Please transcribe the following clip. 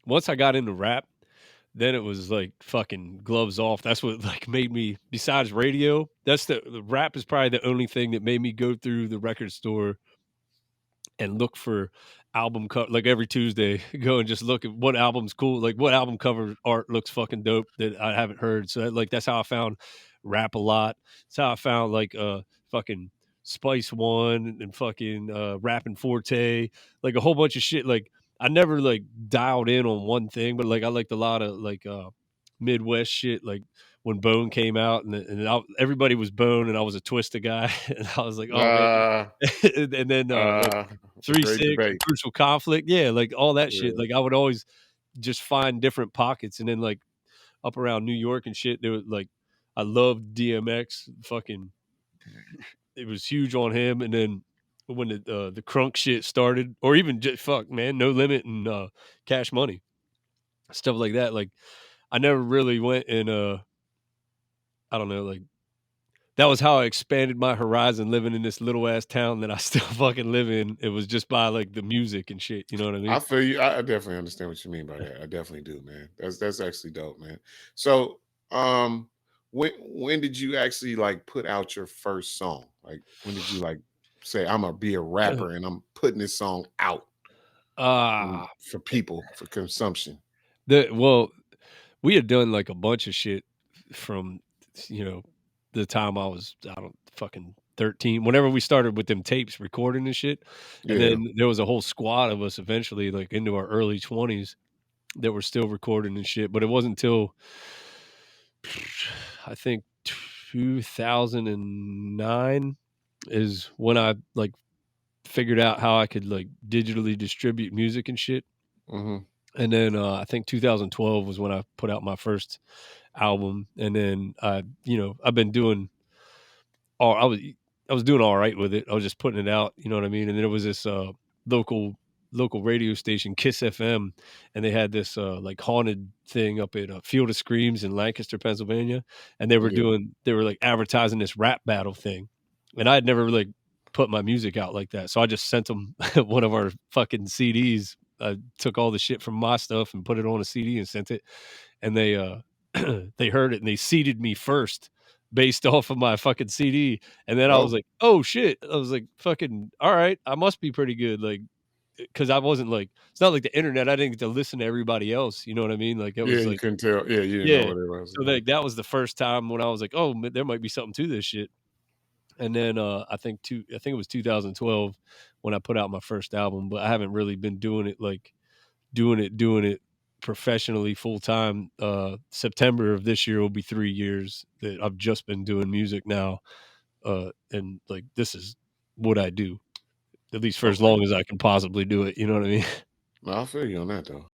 once I got into rap, then it was like fucking gloves off. That's what like made me, besides radio, that's the rap is probably the only thing that made me go through the record store and look for album cover like every Tuesday, go and just look at what album's cool, like what album cover art looks fucking dope that I haven't heard. So like that's how I found rap a lot. It's how I found like fucking Spice One and fucking Rapping Forte, like a whole bunch of shit. Like I never like dialed in on one thing, but like I liked a lot of like Midwest shit, like when Bone came out everybody was Bone and I was a Twista guy and I was like, oh man. Uh, And then like Three great Six and debate. Crucial Conflict, yeah, like all that shit. Yeah. Like I would always just find different pockets, and then like up around New York and shit, there was like I loved DMX. Fucking, it was huge on him. And then when the crunk shit started, or even just fuck man, No Limit and Cash Money, stuff like that. Like I never really went and I don't know, like that was how I expanded my horizon living in this little ass town that I still fucking live in. It was just by like the music and shit. You know what I I mean? feel you. I definitely understand what you mean by that. I definitely do, man. That's actually dope, man. So, when did you actually like put out your first song? Like, when did you like say, "I'm gonna be a rapper and I'm putting this song out Ah, for people for consumption"? well, we had done like a bunch of shit from, you know, the time I was, I don't fucking 13. Whenever we started with them tapes recording and shit, and Yeah. then there was a whole squad of us eventually, like into our early 20s, that were still recording and shit. But it wasn't until I think 2009 is when I like figured out how I could like digitally distribute music and shit. Hmm. And then I think 2012 was when I put out my first album. And then I've been doing all I was doing all right with it. I was just putting it out, you know what I mean? And then there was this local local radio station, Kiss FM, and they had this like haunted thing up at Field of Screams in Lancaster, Pennsylvania, and Yeah. they were like advertising this rap battle thing, and I had never like put my music out like that, so I just sent them one of our fucking CDs. I took all the shit from my stuff and put it on a CD and sent it, and they they heard it and they seated me first based off of my fucking CD. And then I was Oh, like, oh shit. I was like, fucking, all right, I must be pretty good. Like, because I wasn't like, it's not like the internet. I didn't get to listen to everybody else. You know what I mean? Like, it yeah. was You like, couldn't tell. Yeah, you didn't know yeah. what it was. So like that was the first time when I was like, oh, there might be something to this shit. And then I think it was 2012 when I put out my first album, but I haven't really been doing it like doing it professionally full time. September of this year will be 3 years that I've just been doing music now. And like this is what I do, at least for as Okay. long as I can possibly do it. You know what I mean? No, I feel you on that though.